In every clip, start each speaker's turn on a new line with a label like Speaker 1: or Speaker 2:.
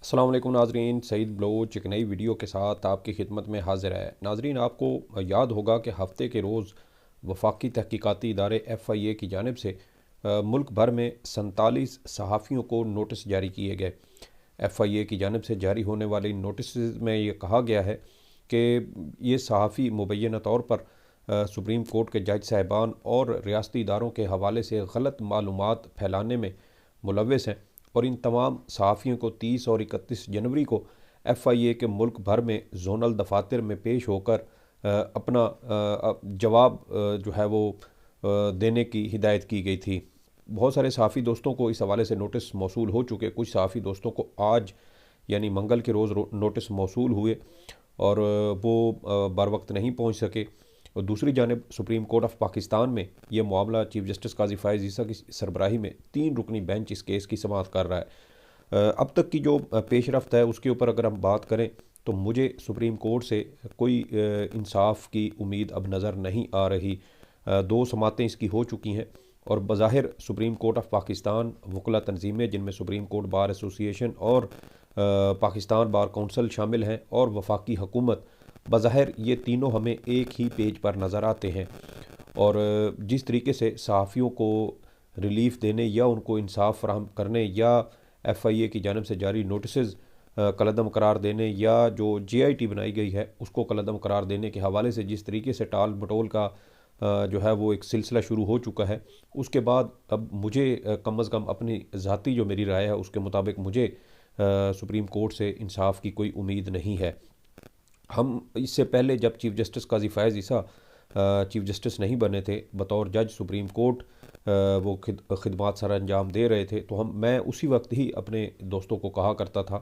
Speaker 1: अस्सलाम वालेकुम नाजरीन, सईद बलोच एक नई वीडियो के साथ आपकी खिदमत में हाजिर है। नाजरीन, आपको याद होगा कि हफ़्ते के रोज़ वफाकी तहकीकाती इदारे FIA की जानिब से मुल्क भर में 47 सहाफ़ियों को नोटिस जारी किए गए। FIA की जानिब से जारी होने वाले इन नोटिस में ये कहा गया है कि ये सहाफ़ी मुबैना तौर पर सुप्रीम कोर्ट के जज साहिबान और रियासती इदारों के हवाले से गलत मालूमात फैलाने में मुलव्वस हैं और इन तमाम सहाफ़ियों को 30 और 31 जनवरी को FIA के मुल्क भर में जोनल दफातर में पेश होकर अपना जवाब जो है वो देने की हिदायत की गई थी। बहुत सारे सहाफ़ी दोस्तों को इस हवाले से नोटिस मौसूल हो चुके। कुछ सहाफ़ी दोस्तों को आज यानी मंगल के रोज़ नोटिस मौसूल हुए और वो बर वक्त नहीं पहुँच सके। और दूसरी जानिब सुप्रीम कोर्ट ऑफ पाकिस्तान में ये मामला चीफ जस्टिस काजी फ़ाइज़ ईसा की सरबराही में 3 रुकनी बेंच इस केस की समाअत कर रहा है। अब तक की जो पेशरफ्त है उसके ऊपर अगर हम बात करें तो मुझे सुप्रीम कोर्ट से कोई इंसाफ की उम्मीद अब नज़र नहीं आ रही। 2 समातें इसकी हो चुकी हैं और बज़ाहिर सुप्रीम कोर्ट ऑफ पाकिस्तान वकला तंजीमें जिनमें सुप्रीम कोर्ट बार एसोसिएशन और पाकिस्तान बार काउंसिल शामिल हैं और वफाकी हुकूमत, बज़ाहिर ये तीनों हमें एक ही पेज पर नज़र आते हैं। और जिस तरीके से सहाफ़ियों को रिलीफ़ देने या उनको इंसाफ फराहम करने या FIA की जानिब से जारी नोटिस कलअदम करार देने या जो JIT बनाई गई है उसको कलअदम करार देने के हवाले से जिस तरीके से टाल मटोल का जो है वो एक सिलसिला शुरू हो चुका है, उसके बाद अब मुझे कम अज़ कम अपनी ज़ाती जो मेरी राय है उसके मुताबिक मुझे सुप्रीम कोर्ट से इंसाफ की कोई उम्मीद नहीं है। हम इससे पहले जब चीफ जस्टिस काजी फ़ाइज़ ईसा चीफ जस्टिस नहीं बने थे, बतौर जज सुप्रीम कोर्ट वो खिदमात सर अंजाम दे रहे थे, तो मैं उसी वक्त ही अपने दोस्तों को कहा करता था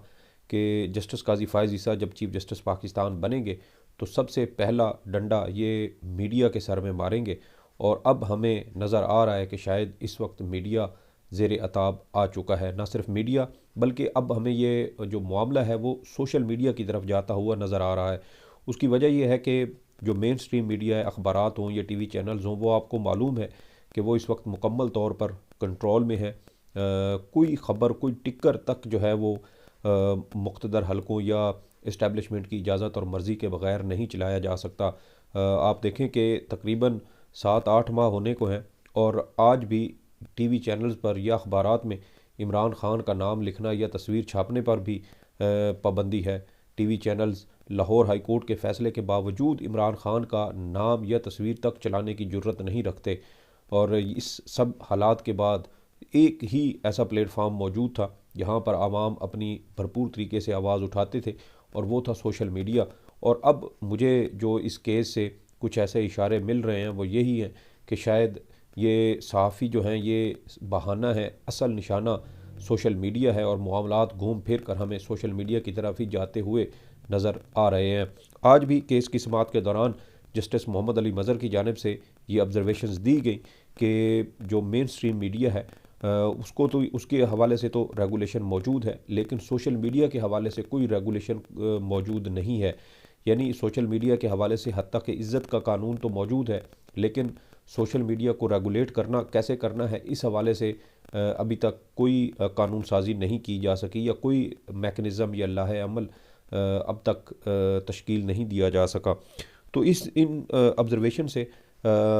Speaker 1: कि जस्टिस काजी फ़ाइज़ ईसा जब चीफ जस्टिस पाकिस्तान बनेंगे तो सबसे पहला डंडा ये मीडिया के सर में मारेंगे। और अब हमें नज़र आ रहा है कि शायद इस वक्त मीडिया ज़ेर अताब आ चुका है। ना सिर्फ मीडिया बल्कि अब हमें ये जो मामला है वो सोशल मीडिया की तरफ जाता हुआ नज़र आ रहा है। उसकी वजह यह है कि जो मेन स्ट्रीम मीडिया है, अखबारात हों या TV चैनल्स हों, वो आपको मालूम है कि वो इस वक्त मुकम्मल तौर पर कंट्रोल में है। कोई ख़बर, कोई टिक्कर तक जो है वो मुक़्तदर हलकों या इस्टेब्लिशमेंट की इजाज़त और मर्ज़ी के बग़ैर नहीं चलाया जा सकता। आप देखें कि तकरीबन 7-8 माह होने को हैं और आज भी TV चैनल्स पर या अखबारात में इमरान ख़ान का नाम लिखना या तस्वीर छापने पर भी पाबंदी है। TV channels Lahore high court के फ़ैसले के बावजूद इमरान ख़ान का नाम या तस्वीर तक चलाने की जुर्रत नहीं रखते। और इस सब हालात के बाद एक ही ऐसा प्लेटफार्म मौजूद था जहाँ पर आवाम अपनी भरपूर तरीके से आवाज़ उठाते थे और वो था सोशल मीडिया। और अब मुझे जो इस केस से कुछ ऐसे इशारे मिल रहे हैं वो यही हैं कि शायद ये सहाफ़ी जो हैं ये बहाना है, असल निशाना सोशल मीडिया है और मामलात घूम फिर कर हमें सोशल मीडिया की तरफ ही जाते हुए नज़र आ रहे हैं। आज भी केस की समाअत के दौरान जस्टिस मोहम्मद अली मज़हर की जानिब से ये ऑब्जर्वेशंस दी गई कि जो मेन स्ट्रीम मीडिया है उसको तो उसके हवाले से तो रेगुलेशन मौजूद है, लेकिन सोशल मीडिया के हवाले से कोई रेगुलेशन मौजूद नहीं है। यानी सोशल मीडिया के हवाले से हत्ता के इज़्ज़त का कानून तो मौजूद है, लेकिन सोशल मीडिया को रेगुलेट करना कैसे करना है इस हवाले से अभी तक कोई कानून साजी नहीं की जा सकी या कोई मेकनिज़म या लाहे अमल अब तक तश्कील नहीं दिया जा सका। तो इन ऑब्ज़र्वेशन से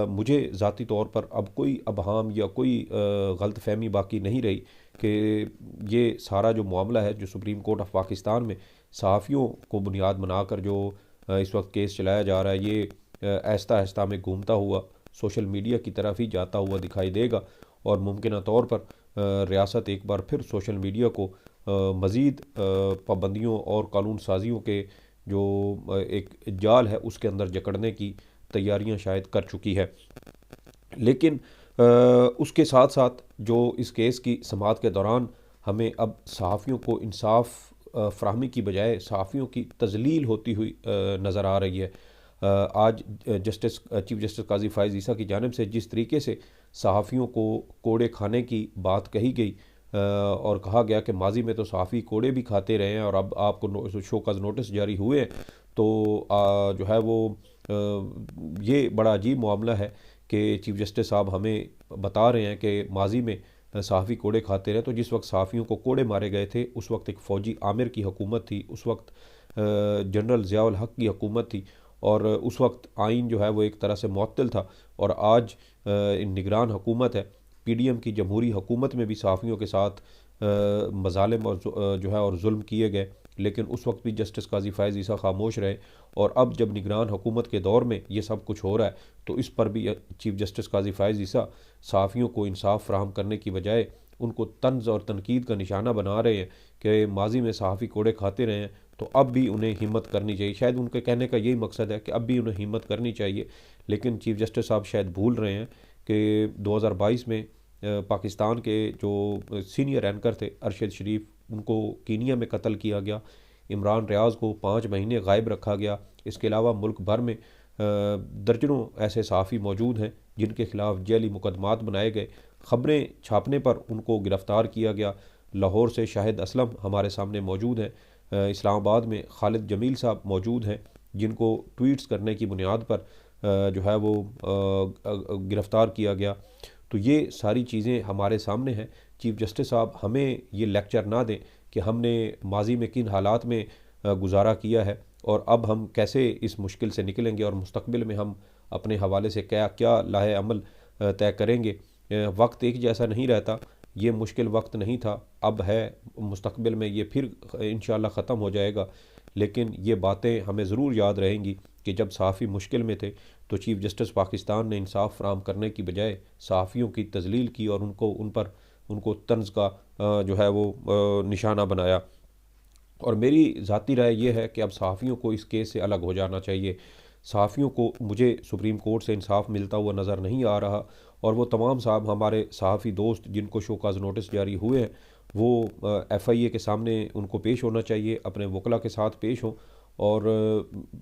Speaker 1: मुझे ज़ाती तौर पर अब कोई अबहाम या कोई गलत फहमी बाकी नहीं रही कि ये सारा जो मामला है जो सुप्रीम कोर्ट ऑफ पाकिस्तान में सहाफ़ियों को बुनियाद बनाकर जो इस वक्त केस चलाया जा रहा है, ये आहिस्ता आहिस्ता में घूमता हुआ सोशल मीडिया की तरफ ही जाता हुआ दिखाई देगा और मुमकिन तौर पर रियासत एक बार फिर सोशल मीडिया को मज़ीद पाबंदियों और कानून साजियों के जो एक जाल है उसके अंदर जकड़ने की तैयारियां शायद कर चुकी है। लेकिन उसके साथ साथ जो इस केस की समाअत के दौरान हमें अब सहाफ़ियों को इंसाफ फराहमी की बजाय सहाफ़ियों की तज़लील होती हुई नज़र आ रही है। आज चीफ जस्टिस काजी फ़ाइज़ ईसा की जानिब से जिस तरीके से सहाफ़ियों को कोड़े खाने की बात कही गई और कहा गया कि माजी में तो सहाफ़ी कोड़े भी खाते रहे हैं और अब आपको शोकॉज़ नोटिस जारी हुए हैं, तो जो है वो ये बड़ा अजीब मामला है कि चीफ जस्टिस साहब हमें बता रहे हैं कि माजी में सहाफ़ी कोड़े खाते रहे। तो जिस वक्त सहाफ़ियों को कोड़े मारे गए थे उस वक्त एक फ़ौजी आमिर की हुकूमत थी, उस वक्त जनरल ज़ियाउल हक़ की हुकूमत थी, और उस वक्त आइन जो है वो एक तरह से मुअत्तल था। और आज निगरान हुकूमत है, PDM की जमहूरी हुकूमत में भी सहाफ़ियों के साथ मज़ालिम और जो है और जुल्म किए गए, लेकिन उस वक्त भी जस्टिस काजी फ़ायज़ ईसा खामोश रहे। और अब जब निगरान हुकूमत के दौर में ये सब कुछ हो रहा है तो इस पर भी चीफ जस्टिस काजी फ़ायज़ ईसा सहाफ़ियों को इंसाफ फ़राहम करने की बजाय उनको तंज़ और तनकीद का निशाना बना रहे हैं कि माजी में सहाफ़ी कोड़े खाते रहे हैं, तो अब भी उन्हें हिम्मत करनी चाहिए। शायद उनके कहने का यही मकसद है कि अब भी उन्हें हिम्मत करनी चाहिए, लेकिन चीफ जस्टिस साहब शायद भूल रहे हैं कि 2022 में पाकिस्तान के जो सीनियर एंकर थे अरशद शरीफ, उनको कीनिया में कत्ल किया गया। इमरान रियाज को 5 महीने गायब रखा गया। इसके अलावा मुल्क भर में दर्जनों ऐसे सहाफ़ी मौजूद हैं जिनके खिलाफ जेली मुकदमात बनाए गए, ख़बरें छापने पर उनको गिरफ़्तार किया गया। लाहौर से शाहिद असलम हमारे सामने मौजूद हैं, इस्लामाबाद में खालिद जमील साहब मौजूद हैं जिनको ट्वीट्स करने की बुनियाद पर जो है वो गिरफ़्तार किया गया। तो ये सारी चीज़ें हमारे सामने हैं। चीफ जस्टिस साहब हमें ये लेक्चर ना दें कि हमने माजी में किन हालात में गुजारा किया है और अब हम कैसे इस मुश्किल से निकलेंगे और मुस्तकबिल में हम अपने हवाले से क्या क्या लाहे अमल तय करेंगे। वक्त एक जैसा नहीं रहता, ये मुश्किल वक्त नहीं था, अब है, मुस्तकबिल में ये फिर इंशाअल्लाह ख़त्म हो जाएगा। लेकिन ये बातें हमें ज़रूर याद रहेंगी कि जब सहाफ़ी मुश्किल में थे तो चीफ जस्टिस पाकिस्तान ने इंसाफ फ़राहम करने की बजाय सहाफ़ियों की तज़लील की और उनको तंज़ का जो है वो निशाना बनाया। और मेरी ज़ाती राय ये है कि अब सहाफ़ियों को इस केस से अलग हो जाना चाहिए। सहाफ़ियों को मुझे सुप्रीम कोर्ट से इंसाफ मिलता हुआ नज़र नहीं आ रहा, और वो तमाम साहब हमारे सहाफ़ी दोस्त जिनको शोकाज़ नोटिस जारी हुए हैं वो FIA के सामने उनको पेश होना चाहिए, अपने वकला के साथ पेश हों और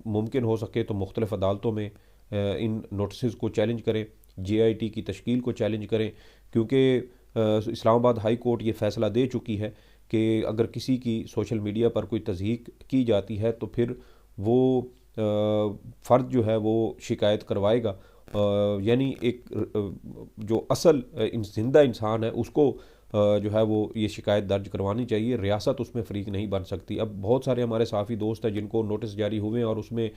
Speaker 1: मुमकिन हो सके तो मुख्तलिफ़ अदालतों में इन नोटिस को चैलेंज करें, JIT की तश्कील को चैलेंज करें, क्योंकि इस्लामाबाद हाई कोर्ट ये फ़ैसला दे चुकी है कि अगर किसी की सोशल मीडिया पर कोई तज़हीक की जाती है तो फिर वो फ़र्द जो है वो शिकायत करवाएगा। यानी एक जो असल ज़िंदा इंसान है उसको जो है वो ये शिकायत दर्ज करवानी चाहिए, रियासत उसमें फ़रीक नहीं बन सकती। अब बहुत सारे हमारे सहाफ़ी दोस्त हैं जिनको नोटिस जारी हुए हैं और उसमें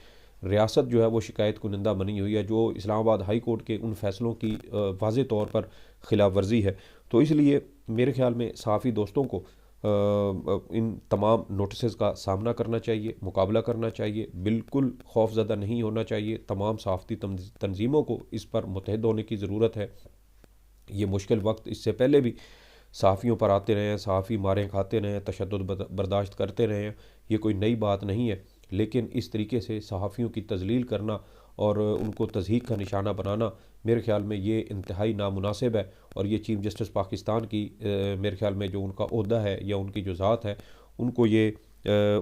Speaker 1: रियासत जो है वो शिकायत कुनिंदा बनी हुई है, जो इस्लामाबाद हाई कोर्ट के उन फ़ैसलों की वाज़े तौर पर खिलाफ वर्जी है। तो इसलिए मेरे ख़्याल में सहाफ़ी दोस्तों को इन तमाम नोटिस का सामना करना चाहिए, मुकाबला करना चाहिए, बिल्कुल खौफज़दा नहीं होना चाहिए। तमाम सहाफ़ती तंजीमों को इस पर मुतहद होने की ज़रूरत है। ये मुश्किल वक्त इससे पहले भी सहाफ़ियों पर आते रहे हैं, सहाफ़ी मारें खाते रहे हैं, तशद्दुद बर्दाश्त करते रहे हैं, ये कोई नई बात नहीं है। लेकिन इस तरीके से सहाफ़ियों की तज़लील करना और उनको तज़हीक का निशाना बनाना मेरे ख़्याल में ये इंतहाई नामुनासिब है, और ये चीफ जस्टिस पाकिस्तान की मेरे ख़्याल में जो उनका ओहदा है या उनकी जो ज़ात है उनको ये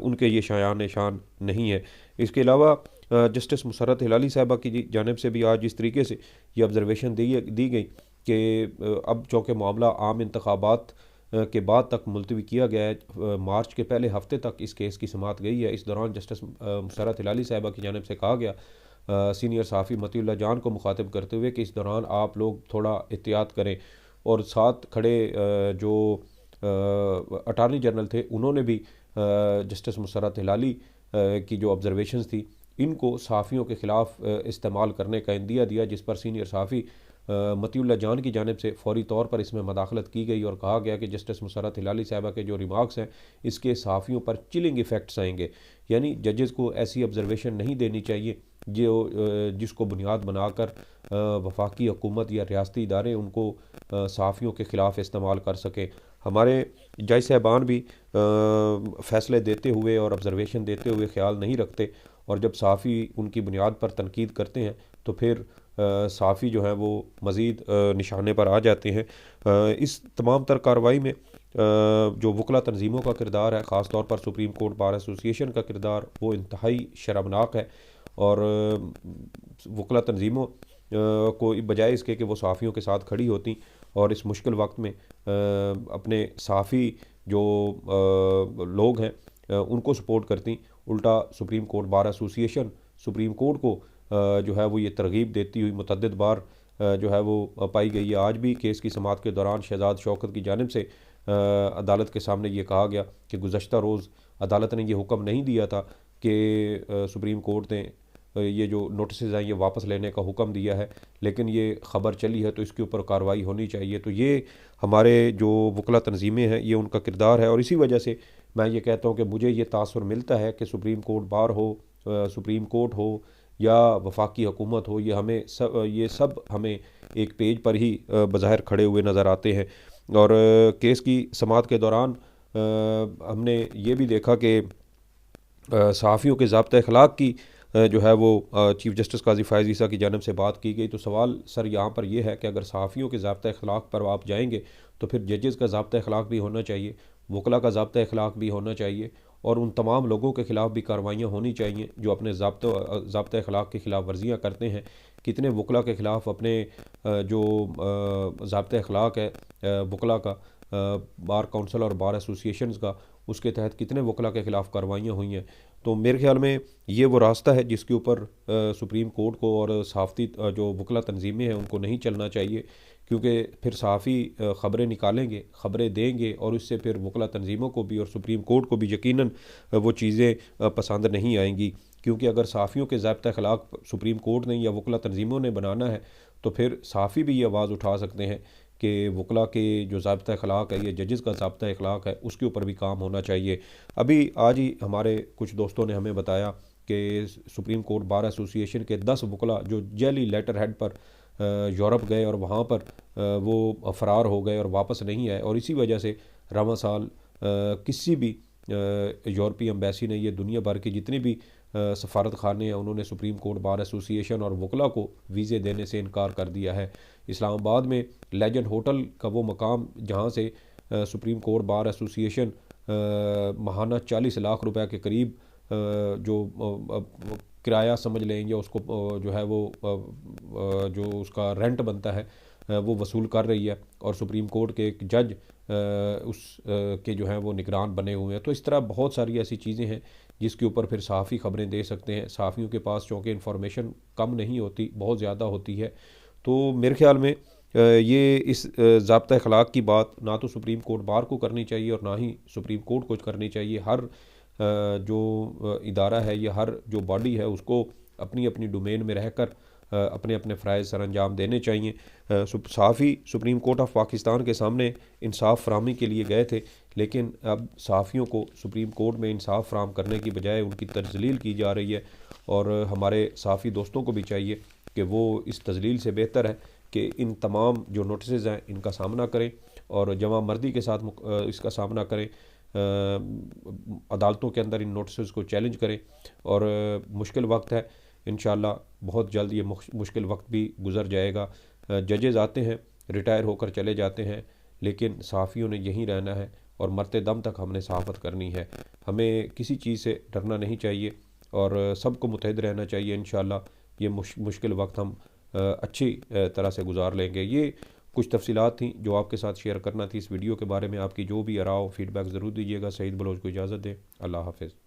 Speaker 1: उनके ये शायान शान नहीं है। इसके अलावा जस्टिस मुसर्रत हिलाली साहबा की जानिब से भी आज इस तरीके से ये ऑब्ज़रवेशन दी गई कि अब चूँकि मामला आम इंतखाबात के बाद तक मुलतवी किया गया है, मार्च के पहले हफ्ते तक इस केस की समाअत गई है। इस दौरान जस्टिस मुसर्रत हिलाली साहबा की जानिब से कहा गया सीनियर सहाफ़ी मतीउल्लाह जान को मुखातिब करते हुए कि इस दौरान आप लोग थोड़ा एहतियात करें, और साथ खड़े जो अटारनी जनरल थे उन्होंने भी जस्टिस मुसर्रत हिलाली की जो ऑब्ज़रवेशंस थी इनको सहाफ़ियों के ख़िलाफ़ इस्तेमाल करने का इंदिया दिया, जिस पर सीनियर सहाफ़ी मतीउल्लाह जान की जानिब से फ़ौरी तौर पर इसमें मदाखलत की गई और कहा गया कि जस्टिस मुसर्रत हिलाली साहबा के जो रिमार्क्स हैं इसके सहाफ़ियों पर चिलिंग इफ़ेक्ट्स आएंगे। यानी जजेस को ऐसी ऑब्ज़रवेशन नहीं देनी चाहिए जिसको बुनियाद बनाकर वफाकी हुकूमत या रियासती इदारे उनको सहाफ़ियों के ख़िलाफ़ इस्तेमाल कर सकें। हमारे जज साहबान भी फ़ैसले देते हुए और ऑब्ज़रवेशन देते हुए ख्याल नहीं रखते, और जब सहाफ़ी उनकी बुनियाद पर तनकीद करते हैं तो फिर सहाफ़ी जो हैं वो मज़ीद निशाने पर आ जाते हैं। इस तमाम तर कार्रवाई में जो वकला तंजीमों का किरदार है, ख़ास तौर पर सुप्रीम कोर्ट बार एसोसिएशन का किरदार, वो इंतहाई शर्मनाक है। और वकला तंजीमों को बजाय इसके कि वो सहाफ़ियों के साथ खड़ी होती और इस मुश्किल वक्त में अपने सहाफ़ी जो लोग हैं उनको सपोर्ट करती, उल्टा supreme court bar association supreme court को जो है वो ये तरगीब देती हुई मुतअद्दिद बार जो है वो पाई गई है। आज भी केस की समाअत के दौरान शहजाद शौकत की जानिब से अदालत के सामने ये कहा गया कि गुज़श्ता रोज़ अदालत ने ये हुक्म नहीं दिया था कि सुप्रीम कोर्ट ने ये जो नोटिस हैं ये वापस लेने का हुक्म दिया है, लेकिन ये ख़बर चली है तो इसके ऊपर कार्रवाई होनी चाहिए। तो ये हमारे जो वकला तंजीमें हैं ये उनका किरदार है, और इसी वजह से मैं ये कहता हूँ कि मुझे ये तासुर मिलता है कि सुप्रीम कोर्ट बार हो, सुप्रीम कोर्ट हो या वफाकी हुकूमत हो, ये सब हमें एक पेज पर ही बज़ाहिर खड़े हुए नज़र आते हैं। और केस की समाअत के दौरान हमने ये भी देखा कि सहाफ़ियों के ज़ाब्ता अखलाक की जो है वो चीफ़ जस्टिस काज़ी फ़ायज़ ईसा की जानिब से बात की गई। तो सवाल सर यहाँ पर यह है कि अगर सहाफ़ियों के ज़ाब्ता अखलाक पर आप जाएंगे तो फिर जजेस का ज़ाब्ता अखलाक भी होना चाहिए, वकला का ज़ाब्ता अखलाक भी होना चाहिए, और उन तमाम लोगों के ख़िलाफ़ भी कार्रवाइयाँ होनी चाहिए जो अपने ज़ाब्ता अखलाक की ख़िलाफ़ वर्जियाँ करते हैं। कितने वकला के ख़िलाफ़ अपने जो ज़ाब्ता अखलाक है वकला का, बार काउंसिल और बार एसोसिएशंस का, उसके तहत कितने वकला के ख़िलाफ़ कार्रवाइयाँ हुई हैं। तो मेरे ख्याल में ये वो रास्ता है जिसके ऊपर सुप्रीम कोर्ट को और सहाफ़ती जो वकला तंजीमें हैं उनको नहीं चलना चाहिए, क्योंकि फिर सहाफ़ी ख़बरें निकालेंगे, ख़बरें देंगे, और उससे फिर वकला तंजीमों को भी और सुप्रीम कोर्ट को भी यकीनन वो चीज़ें पसंद नहीं आएंगी। क्योंकि अगर सहाफ़ियों के ज़ाब्ता अखलाक सुप्रीम कोर्ट ने या वकला तंजीमों ने बनाना है तो फिर सहाफ़ी भी ये आवाज़ उठा सकते हैं कि वकला के जो ज़ाब्ता अखलाक है, ये जजेस का ज़ाब्ता अखलाक है, उसके ऊपर भी काम होना चाहिए। अभी आज ही हमारे कुछ दोस्तों ने हमें बताया कि सुप्रीम कोर्ट बार एसोसिएशन के 10 वकला जो जेली लेटर हेड पर यूरोप गए और वहाँ पर वो फ़रार हो गए और वापस नहीं आए, और इसी वजह से रवां साल किसी भी यूरोपीय एम्बेसी ने, ये दुनिया भर की जितनी भी सफारत खाने हैं, उन्होंने सुप्रीम कोर्ट बार एसोसिएशन और वकला को वीज़े देने से इनकार कर दिया है। इस्लामाबाद में लेजेंड होटल का वो मकाम जहाँ से सुप्रीम कोर्ट बार एसोसिएशन माहाना 40 लाख रुपए के करीब जो किराया समझ लें या उसको जो है वो जो उसका रेंट बनता है वो वसूल कर रही है, और सुप्रीम कोर्ट के एक जज उस के जो हैं वो निगरान बने हुए हैं। तो इस तरह बहुत सारी ऐसी चीज़ें हैं जिसके ऊपर फिर सहाफ़ी ख़बरें दे सकते हैं। सहाफ़ियों के पास चूँकि इन्फॉर्मेशन कम नहीं होती, बहुत ज़्यादा होती है। तो मेरे ख़्याल में ये इस ज़ाब्ता अखलाक की बात ना तो सुप्रीम कोर्ट बार को करनी चाहिए और ना ही सुप्रीम कोर्ट को करनी चाहिए। हर जो इदारा है या हर जो बॉडी है उसको अपनी अपनी डोमेन में रहकर अपने अपने फ़राइज़ सर अंजाम देने चाहिए। सहाफ़ी सुप्रीम कोर्ट ऑफ पाकिस्तान के सामने इंसाफ फराहमी के लिए गए थे, लेकिन अब सहाफ़ियों को सुप्रीम कोर्ट में इंसाफ फराहम करने की बजाय उनकी तजलील की जा रही है। और हमारे सहाफ़ी दोस्तों को भी चाहिए कि वो इस तजलील से बेहतर है कि इन तमाम जो नोटिस हैं इनका सामना करें और जवां मर्दी के साथ इसका सामना करें, अदालतों के अंदर इन नोटिस को चैलेंज करें। और मुश्किल वक्त है, इंशाअल्लाह बहुत जल्द ये मुश्किल वक्त भी गुज़र जाएगा। जजेज़ आते हैं, रिटायर होकर चले जाते हैं, लेकिन सहाफ़ियों ने यहीं रहना है और मरते दम तक हमने सहाफ़त करनी है। हमें किसी चीज़ से डरना नहीं चाहिए और सबको मुतहद रहना चाहिए। इंशाअल्लाह ये मुश्किल वक्त हम अच्छी तरह से गुजार लेंगे। ये कुछ तफसीलात थी जो आपके साथ शेयर करना थी इस वीडियो के बारे में। आपकी जो भी आरा हो फीडबैक ज़रूर दीजिएगा। सईद बलोच को इजाज़त दें। अल्लाह हाफ़िज़।